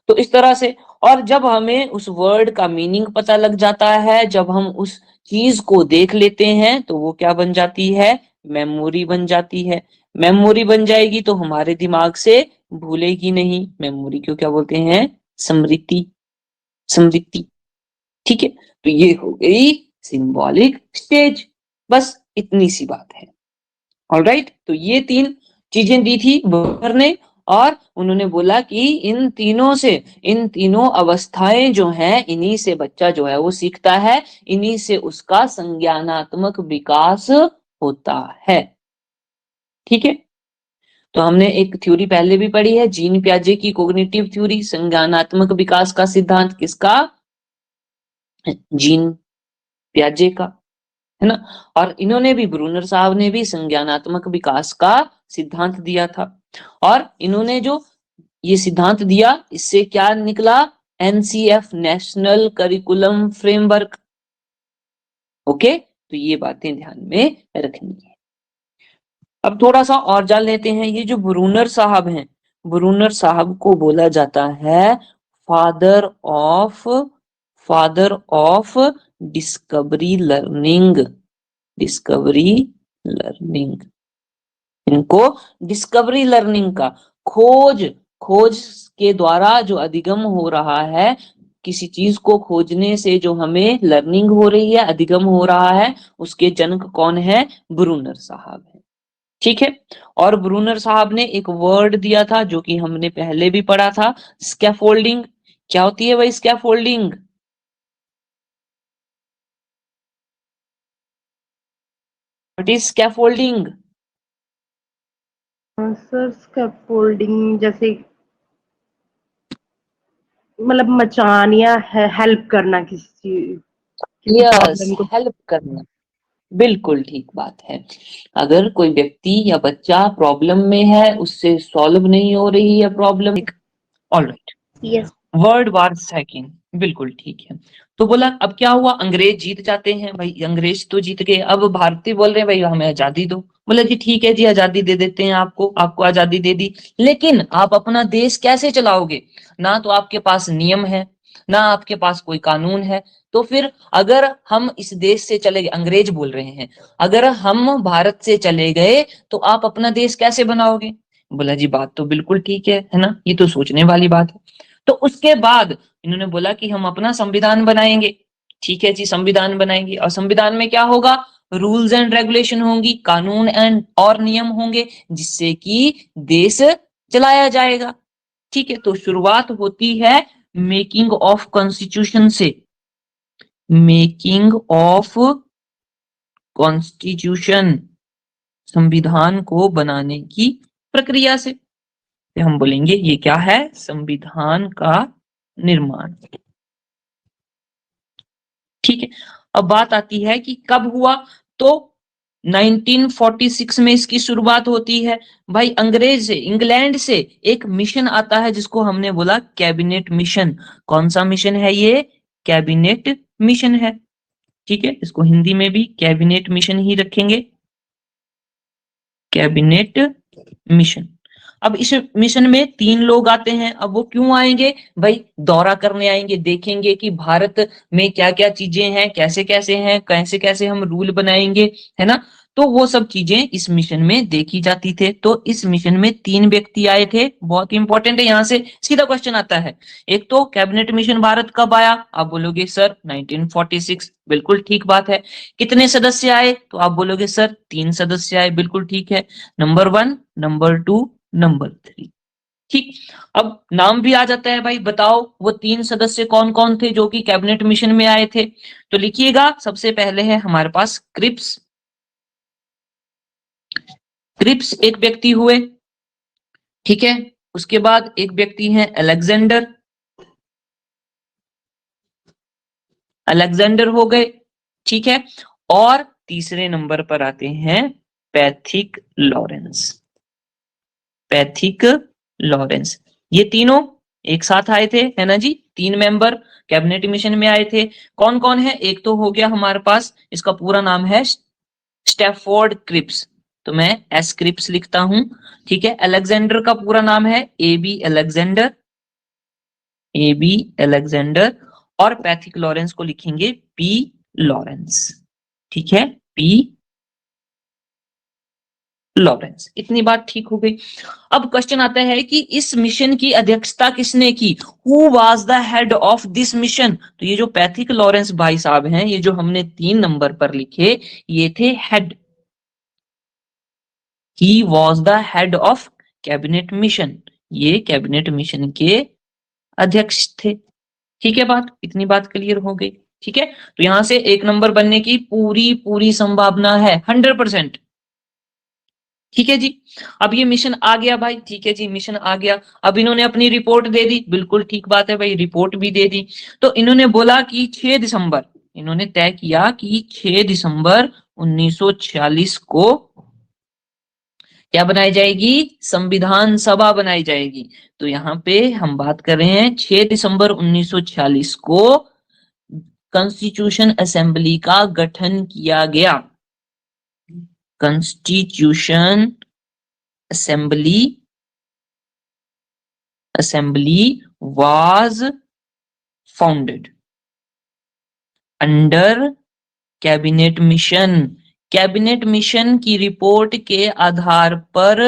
तो इस तरह से। और जब हमें उस वर्ड का मीनिंग पता लग जाता है, जब हम उस चीज को देख लेते हैं, तो वो क्या बन जाती है? मेमोरी बन जाती है। मेमोरी बन जाएगी तो हमारे दिमाग से भूलेगी नहीं। मेमोरी को क्या बोलते हैं? स्मृति, स्मृति। ठीक है, तो ये हो गई सिंबॉलिक स्टेज। बस इतनी सी बात है। ऑलराइट, तो ये 3 चीजें दी थी बुकर ने, और उन्होंने बोला कि इन तीनों से, इन तीनों अवस्थाएं जो हैं, इन्हीं से बच्चा जो है वो सीखता है, इन्हीं से उसका संज्ञानात्मक विकास होता है। ठीक है, तो हमने एक थ्योरी पहले भी पढ़ी है, जीन पियाजे की कोग्निटिव थ्योरी, संज्ञानात्मक विकास का सिद्धांत। किसका? जीन पियाजे का, है ना? और इन्होंने भी, ब्रूनर साहब ने भी संज्ञानात्मक विकास का सिद्धांत दिया था। और इन्होंने जो ये सिद्धांत दिया, इससे क्या निकला? NCF, national curriculum framework. Okay, तो ये बातें ध्यान में रखनी है। अब थोड़ा सा और जान लेते हैं। ये जो ब्रूनर साहब हैं, ब्रूनर साहब को बोला जाता है father of, father of discovery learning, discovery learning. इनको डिस्कवरी लर्निंग का, खोज, खोज के द्वारा जो अधिगम हो रहा है, किसी चीज को खोजने से जो हमें लर्निंग हो रही है, अधिगम हो रहा है, उसके जनक कौन है? ब्रूनर साहब है। ठीक है, और ब्रूनर साहब ने एक वर्ड दिया था जो कि हमने पहले भी पढ़ा था, स्कैफोल्डिंग। क्या होती है भाई scaffolding? What is scaffolding? Sir scaffolding जैसे मतलब मचान या हेल्प करना किसी यस, प्रॉब्लम को। हेल्प करना, बिल्कुल ठीक बात है। अगर कोई व्यक्ति या बच्चा प्रॉब्लम में है, उससे सॉल्व नहीं हो रही है problem, alright, yes. World war second, बिल्कुल ठीक है। तो बोला अब क्या हुआ, अंग्रेज जीत जाते हैं भाई, अंग्रेज तो जीत गए, अब भारतीय बोल रहे हैं भाई हमें आजादी दो। बोला जी ठीक है जी, आजादी दे देते हैं आपको, आपको आजादी दे दी, लेकिन आप अपना देश कैसे चलाओगे? ना तो आपके पास नियम है, ना आपके पास कोई कानून है। तो फिर अगर हम इस देश से चले गए, अंग्रेज बोल रहे हैं, अगर हम भारत से चले गए तो आप अपना देश कैसे बनाओगे? बोला जी बात तो बिल्कुल ठीक है ना, ये तो सोचने वाली बात है। तो उसके बाद इन्होंने बोला कि हम अपना संविधान बनाएंगे। ठीक है जी, संविधान बनाएंगे, और संविधान में क्या होगा? रूल्स एंड रेगुलेशन होंगी, कानून एंड और नियम होंगे, जिससे कि देश चलाया जाएगा। ठीक है, तो शुरुआत होती है मेकिंग ऑफ कॉन्स्टिट्यूशन से, मेकिंग ऑफ कॉन्स्टिट्यूशन, संविधान को बनाने की प्रक्रिया से। तो हम बोलेंगे ये क्या है? संविधान का निर्माण। ठीक है, अब बात आती है कि कब हुआ, तो 1946 में इसकी शुरुआत होती है। भाई अंग्रेज से, इंग्लैंड से एक मिशन आता है जिसको हमने बोला कैबिनेट मिशन। कौन सा मिशन है ये? कैबिनेट मिशन है। ठीक है, इसको हिंदी में भी कैबिनेट मिशन ही रखेंगे, कैबिनेट मिशन। अब इस मिशन में 3 लोग आते हैं। अब वो क्यों आएंगे भाई? दौरा करने आएंगे, देखेंगे कि भारत में क्या क्या चीजें हैं, कैसे कैसे हैं, कैसे कैसे हम रूल बनाएंगे, है ना। तो वो सब चीजें इस मिशन में देखी जाती थे। तो इस मिशन में 3 व्यक्ति आए थे, बहुत इंपॉर्टेंट है, यहाँ से सीधा क्वेश्चन आता है। एक तो कैबिनेट मिशन भारत कब आया? आप बोलोगे सर 1946, बिल्कुल ठीक बात है। कितने सदस्य आए? तो आप बोलोगे सर 3 सदस्य आए, बिल्कुल ठीक है। Number 1, number 2, number 3। ठीक, अब नाम भी आ जाता है भाई। बताओ वो 3 सदस्य कौन कौन थे जो कि कैबिनेट मिशन में आए थे? तो लिखिएगा, सबसे पहले है हमारे पास क्रिप्स। क्रिप्स एक व्यक्ति हुए। ठीक है, उसके बाद एक व्यक्ति है अलेक्जेंडर, अलेक्जेंडर हो गए। ठीक है, और तीसरे नंबर पर आते हैं पैथिक लॉरेंस, पैथिक लॉरेंस। ये तीनों एक साथ आए थे, है ना जी, 3 मेंबर कैबिनेट मिशन में आए थे। कौन कौन है? एक तो हो गया हमारे पास, इसका पूरा नाम है स्टैफोर्ड क्रिप्स, तो मैं एस क्रिप्स लिखता हूं। ठीक है, अलेक्जेंडर का पूरा नाम है A B Alexander, A B Alexander, और पैथिक लॉरेंस को लिखेंगे पी लॉरेंस। ठीक है, पी लॉरेंस। इतनी बात ठीक हो गई। अब क्वेश्चन आता है कि इस मिशन की अध्यक्षता किसने की? Who was the head of this mission? तो ये जो पैथिक लॉरेंस भाई साहब हैं, ये जो हमने 3 नंबर पर लिखे, ये थे head. He was the head of cabinet mission, ये कैबिनेट मिशन के अध्यक्ष थे। ठीक है, बात, इतनी बात क्लियर हो गई। ठीक है, तो यहां से 1 नंबर बनने की पूरी पूरी संभावना है, 100%। ठीक है जी, अब ये मिशन आ गया भाई। ठीक है जी, मिशन आ गया। अब इन्होंने अपनी रिपोर्ट दे दी, बिल्कुल ठीक बात है भाई, रिपोर्ट भी दे दी। तो इन्होंने बोला कि 6 दिसंबर, इन्होंने तय किया कि 6 दिसंबर 1946 को क्या बनाई जाएगी? संविधान सभा बनाई जाएगी। तो यहाँ पे हम बात कर रहे हैं 6 दिसंबर 1946 को कॉन्स्टिट्यूशन असेंबली का गठन किया गया। Constitution assembly, assembly was founded under cabinet mission. Cabinet mission की रिपोर्ट के आधार पर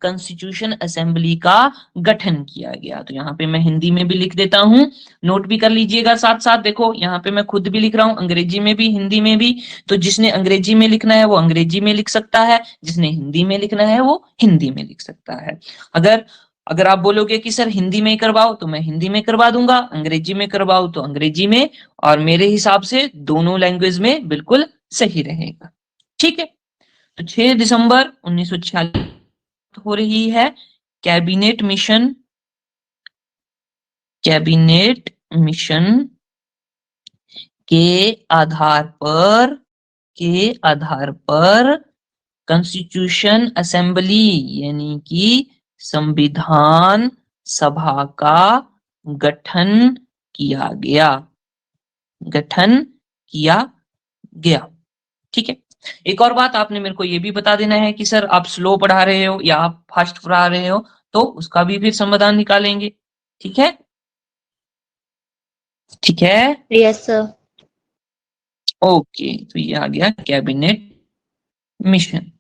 कॉन्स्टिट्यूशन असेंबली का गठन किया गया। तो यहाँ पे मैं हिंदी में भी लिख देता हूं, नोट भी कर लीजिएगा साथ साथ। देखो यहाँ पे मैं खुद भी लिख रहा हूं, अंग्रेजी में भी हिंदी में भी। तो जिसने अंग्रेजी में लिखना है वो अंग्रेजी में लिख सकता है, जिसने हिंदी में लिखना है वो हिंदी में लिख सकता है। अगर आप बोलोगे कि सर हिंदी में करवाओ, तो मैं हिंदी में करवा दूंगा, अंग्रेजी में करवाओ तो अंग्रेजी में, और मेरे हिसाब से दोनों लैंग्वेज में बिल्कुल सही रहेगा। ठीक है, तो 6 दिसंबर 1946 हो रही है कैबिनेट मिशन के आधार पर कॉन्स्टिट्यूशन असेंबली यानी कि संविधान सभा का गठन किया गया। ठीक है। एक और बात आपने मेरे को ये भी बता देना है कि सर आप स्लो पढ़ा रहे हो या आप फास्ट पढ़ा रहे हो, तो उसका भी फिर समाधान निकालेंगे। ठीक है, ठीक है। Yes sir. ओके, तो ये आ गया कैबिनेट मिशन।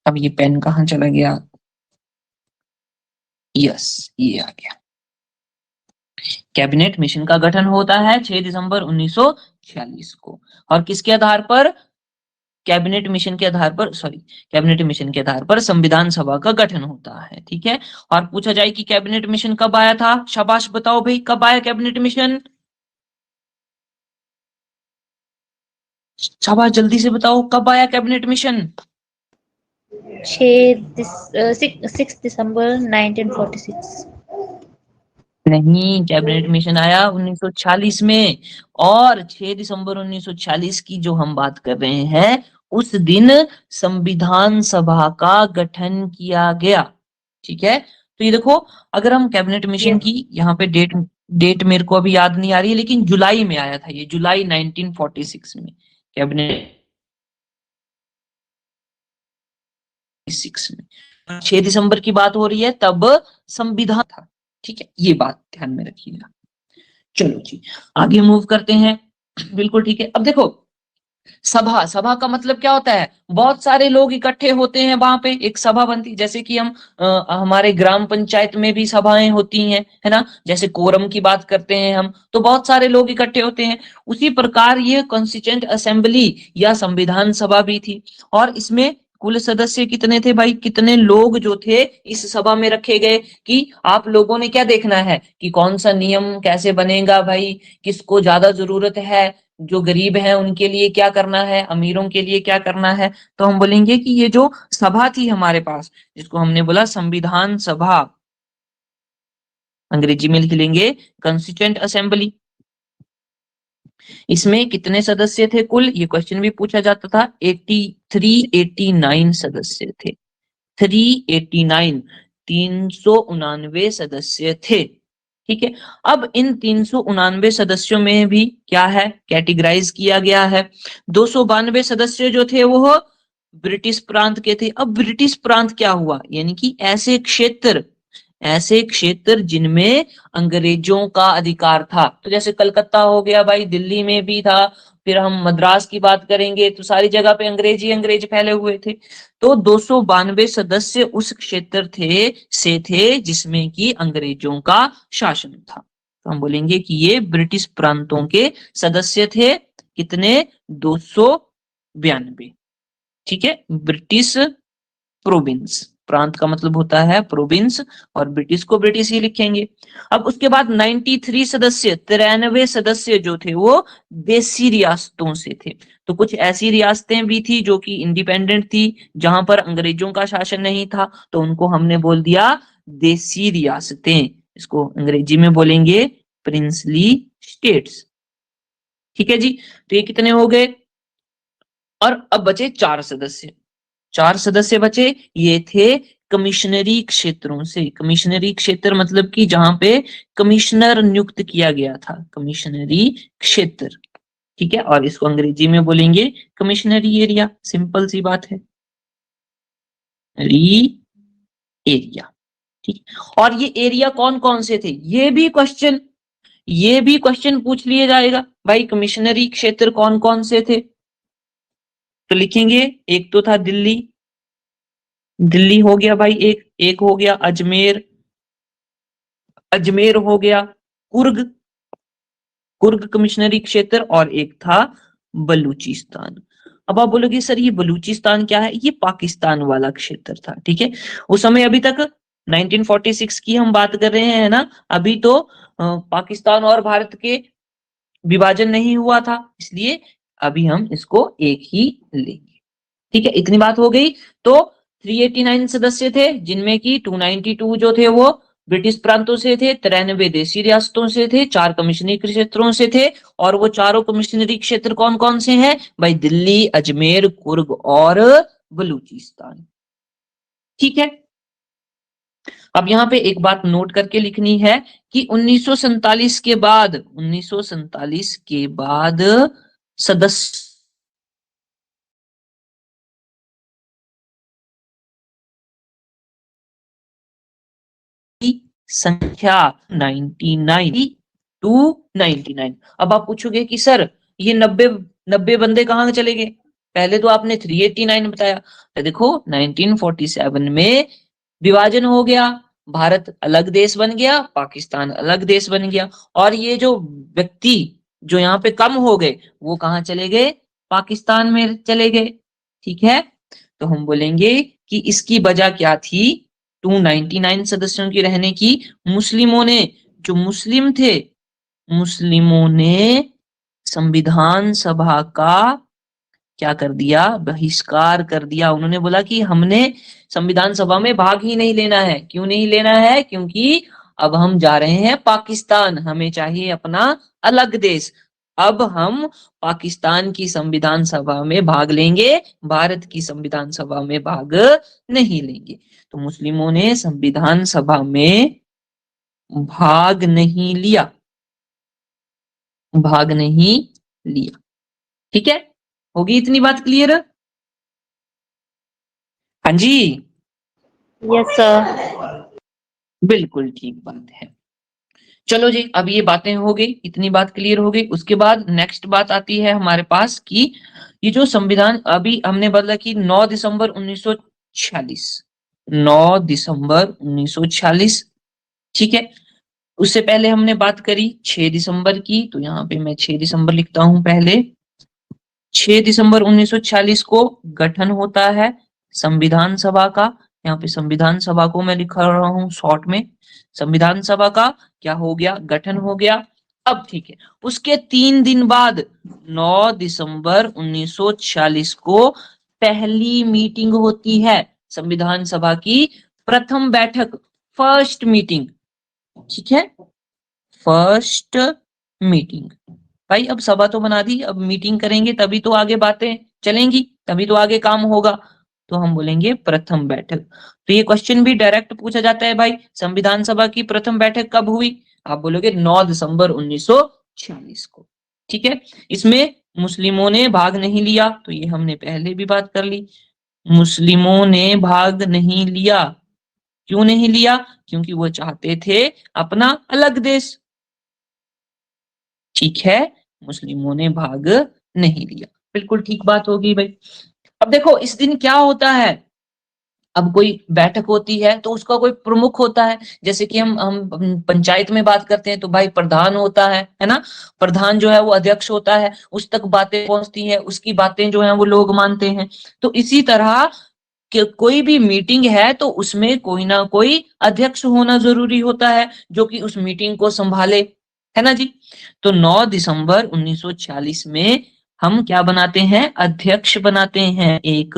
अब ये पेन कहाँ चला गया? यस, ये आ गया। कैबिनेट मिशन का गठन होता है 6 दिसंबर 1946 को, और किसके आधार पर? कैबिनेट मिशन के आधार पर संविधान सभा का गठन होता है। ठीक है, और पूछा जाए कि कैबिनेट मिशन कब आया था? शाबाश, बताओ भाई, कब आया कैबिनेट मिशन? शाबाश, जल्दी से बताओ, कब आया कैबिनेट मिशन? 6 दिसंबर 1946। नहीं, कैबिनेट मिशन आया 1946 में, और 6 दिसंबर 1946 की जो हम बात कर रहे हैं, उस दिन संविधान सभा का गठन किया गया। ठीक है, तो ये देखो, अगर हम कैबिनेट मिशन की यहाँ पे डेट मेरे को अभी याद नहीं आ रही है, लेकिन जुलाई में आया था, ये जुलाई 1946 में कैबिनेट 6 में। 6 दिसंबर की बात हो रही है, तब संविधान था। ठीक है, ये बात ध्यान में रखिएगा। चलो जी, आगे मूव करते हैं। बिल्कुल ठीक है। अब देखो, सभा का मतलब क्या होता है? बहुत सारे लोग इकट्ठे होते हैं, वहां पे एक सभा बनती, जैसे कि हम हमारे ग्राम पंचायत में भी सभाएं होती हैं, है ना, जैसे कोरम की बात करते हैं हम, तो बहुत सारे लोग इकट्ठे होते हैं। उसी प्रकार ये कॉन्स्टिट्यूएंट असेंबली या संविधान सभा भी थी, और इसमें कुल सदस्य कितने थे भाई? कितने लोग जो थे इस सभा में रखे गए, कि आप लोगों ने क्या देखना है कि कौन सा नियम कैसे बनेगा भाई, किसको ज्यादा जरूरत है, जो गरीब हैं उनके लिए क्या करना है, अमीरों के लिए क्या करना है। तो हम बोलेंगे कि ये जो सभा थी हमारे पास, जिसको हमने बोला संविधान सभा, अंग्रेजी में लिख लेंगे कॉन्स्टिट्यूएंट असेंबली। इसमें कितने सदस्य थे कुल? ये क्वेश्चन भी पूछा जाता था। 389 सदस्य थे। 389, 389 सदस्य थे। ठीक है, अब इन 389 सदस्यों में भी क्या है, कैटेगराइज किया गया है। 292 सदस्य जो थे वो ब्रिटिश प्रांत के थे। अब ब्रिटिश प्रांत क्या हुआ? यानी कि ऐसे क्षेत्र जिनमें अंग्रेजों का अधिकार था। तो जैसे कलकत्ता हो गया भाई, दिल्ली में भी था, फिर हम मद्रास की बात करेंगे, तो सारी जगह पे अंग्रेज फैले हुए थे। तो 292 सदस्य उस क्षेत्र थे जिसमें कि अंग्रेजों का शासन था। तो हम बोलेंगे कि ये ब्रिटिश प्रांतों के सदस्य थे। कितने? 292। ठीक है, ब्रिटिश प्रोविंस, प्रांत का मतलब होता है प्रोविंस, और ब्रिटिश को ब्रिटिश ही लिखेंगे। अब उसके बाद 93 सदस्य जो थे वो देसी रियासतों से थे। तो कुछ ऐसी रियासतें भी थी जो कि इंडिपेंडेंट थी, जहां पर अंग्रेजों का शासन नहीं था, तो उनको हमने बोल दिया देसी रियासतें। इसको अंग्रेजी में बोलेंगे प्रिंसली स्टेट्स। ठीक है जी, तो ये कितने हो गए? और अब बचे 4 सदस्य बचे। ये थे कमिश्नरी क्षेत्रों से। कमिश्नरी क्षेत्र मतलब कि जहां पे कमिश्नर नियुक्त किया गया था, कमिश्नरी क्षेत्र। ठीक है, और इसको अंग्रेजी में बोलेंगे कमिश्नरी एरिया। सिंपल सी बात है, एरिया। ठीक, और ये एरिया कौन कौन से थे? ये भी क्वेश्चन पूछ लिया जाएगा भाई, कमिश्नरी क्षेत्र कौन कौन से थे? तो लिखेंगे, एक तो था दिल्ली हो गया भाई, एक हो गया अजमेर हो गया, कुर्ग कमिश्नरी क्षेत्र, और एक था बलूचिस्तान। अब आप बोलोगे सर ये बलूचिस्तान क्या है? ये पाकिस्तान वाला क्षेत्र था। ठीक है, उस समय अभी तक 1946 की हम बात कर रहे हैं ना, अभी तो पाकिस्तान और भारत के विभाजन नहीं हुआ था, इसलिए अभी हम इसको एक ही लेंगे। ठीक है, इतनी बात हो गई। तो 389 सदस्य थे, जिनमें की 292 जो थे वो ब्रिटिश प्रांतों से थे, 93 देशी रियासतों से थे, 4 कमिश्नरी क्षेत्रों से थे। और वो चारों कमिश्नरी क्षेत्र कौन कौन से हैं भाई? दिल्ली, अजमेर, कुर्ग और बलूचिस्तान। ठीक है, अब यहाँ पे एक बात नोट करके लिखनी है कि 1947 के बाद, 1947 के बाद सदस्य की संख्या 99 टू 99। अब आप पूछोगे कि सर ये 90 बंदे कहाँ चले गए? पहले तो आपने 389 बताया। तो देखो 1947 में विभाजन हो गया, भारत अलग देश बन गया, पाकिस्तान अलग देश बन गया, और ये जो व्यक्ति जो यहाँ पे कम हो गए वो कहाँ चले गए? पाकिस्तान में चले गए। ठीक है, तो हम बोलेंगे कि इसकी वजह क्या थी 299 सदस्यों की रहने की? मुस्लिमों ने, जो मुस्लिम थे, मुस्लिमों ने संविधान सभा का क्या कर दिया? बहिष्कार कर दिया। उन्होंने बोला कि हमने संविधान सभा में भाग ही नहीं लेना है। क्यों नहीं लेना है? क्योंकि अब हम जा रहे हैं पाकिस्तान, हमें चाहिए अपना अलग देश। अब हम पाकिस्तान की संविधान सभा में भाग लेंगे, भारत की संविधान सभा में भाग नहीं लेंगे। तो मुस्लिमों ने संविधान सभा में भाग नहीं लिया, भाग नहीं लिया। ठीक है, होगी इतनी बात क्लियर? हाँ जी, Yes, sir. बिल्कुल ठीक बात है। चलो जी, अब ये बातें हो गई, इतनी बात क्लियर हो गई। उसके बाद नेक्स्ट बात आती है हमारे पास कि ये जो संविधान अभी हमने बदला कि 9 दिसंबर 1946, 9 दिसंबर 1946। ठीक है, उससे पहले हमने बात करी 6 दिसंबर की, तो यहाँ पे मैं 6 दिसंबर लिखता हूं पहले। 6 दिसंबर 1946 को गठन होता है संविधान सभा का। यहाँ पे संविधान सभा को मैं लिख रहा हूँ शॉर्ट में, संविधान सभा का क्या हो गया? गठन हो गया। अब ठीक है, उसके 3 दिन बाद 9 दिसंबर 1946 को पहली मीटिंग होती है संविधान सभा की, प्रथम बैठक, फर्स्ट मीटिंग। ठीक है, फर्स्ट मीटिंग। भाई अब सभा तो बना दी, अब मीटिंग करेंगे तभी तो आगे बातें चलेंगी, तभी तो आगे काम होगा। तो हम बोलेंगे प्रथम बैठक। तो ये क्वेश्चन भी डायरेक्ट पूछा जाता है भाई, संविधान सभा की प्रथम बैठक कब हुई? आप बोलोगे 9 दिसंबर 1946 को। ठीक है, इसमें मुस्लिमों ने भाग नहीं लिया, तो ये हमने पहले भी बात कर ली। मुस्लिमों ने भाग नहीं लिया, क्यों नहीं लिया? क्योंकि वो चाहते थे अपना अलग देश। ठीक है, मुस्लिमों ने भाग नहीं लिया, बिल्कुल ठीक बात होगी भाई। अब देखो इस दिन क्या होता है, अब कोई बैठक होती है तो उसका कोई प्रमुख होता है। जैसे कि हम पंचायत में बात करते हैं तो भाई प्रधान होता है ना? प्रधान जो है वो अध्यक्ष होता है, उस तक बातें पहुंचती हैं, उसकी बातें जो है वो लोग मानते हैं। तो इसी तरह कि कोई भी मीटिंग है तो उसमें कोई ना कोई अध्यक्ष होना जरूरी होता है जो कि उस मीटिंग को संभाले, है ना जी? तो 9 दिसंबर 1946 में हम क्या बनाते हैं? अध्यक्ष बनाते हैं, एक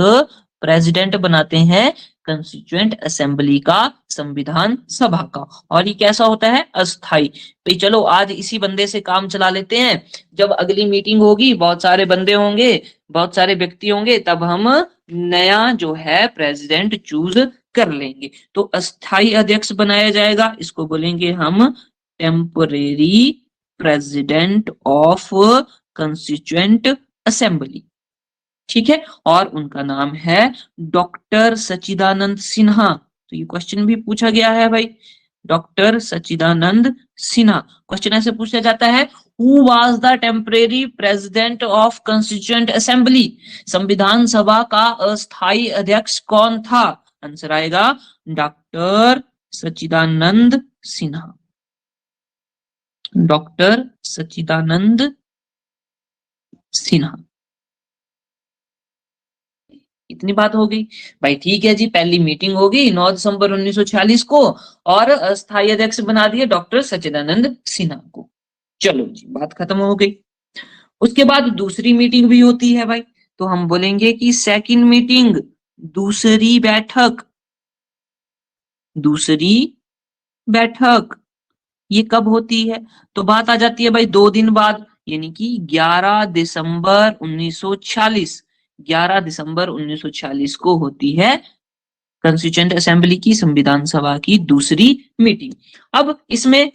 प्रेसिडेंट बनाते हैं कंस्टिट्यूएंट असेंबली का, संविधान सभा का। और ये कैसा होता है? अस्थाई। तो चलो आज इसी बंदे से काम चला लेते हैं, जब अगली मीटिंग होगी बहुत सारे बंदे होंगे, बहुत सारे व्यक्ति होंगे, तब हम नया जो है प्रेसिडेंट चूज कर लेंगे। तो अस्थाई अध्यक्ष बनाया जाएगा, इसको बोलेंगे हम temporary president of constituent assembly. ठीक है, और उनका नाम है डॉक्टर सच्चिदानंद सिन्हा। तो ये क्वेश्चन भी पूछा गया है भाई, डॉक्टर सच्चिदानंद सिन्हा। क्वेश्चन ऐसे पूछा जाता है, who was the temporary president of constituent assembly? संविधान सभा का अस्थाई अध्यक्ष कौन था? आंसर आएगा डॉक्टर सच्चिदानंद सिन्हा, डॉक्टर सच्चिदानंद सिन्हा। इतनी बात हो गई भाई। ठीक है जी, पहली मीटिंग होगी 9 दिसंबर 1946 को और अस्थायी अध्यक्ष बना दिए डॉक्टर सच्चिदानंद सिन्हा को। चलो जी, बात खत्म हो गई। उसके बाद दूसरी मीटिंग भी होती है भाई, तो हम बोलेंगे कि सेकंड मीटिंग, दूसरी बैठक, दूसरी बैठक ये कब होती है? तो बात आ जाती है भाई 2 दिन बाद, यानी कि 11 दिसंबर 1946, 11 दिसंबर 1946 को होती है कंस्टिट्यूएंट असेंबली की, संविधान सभा की दूसरी मीटिंग। अब इसमें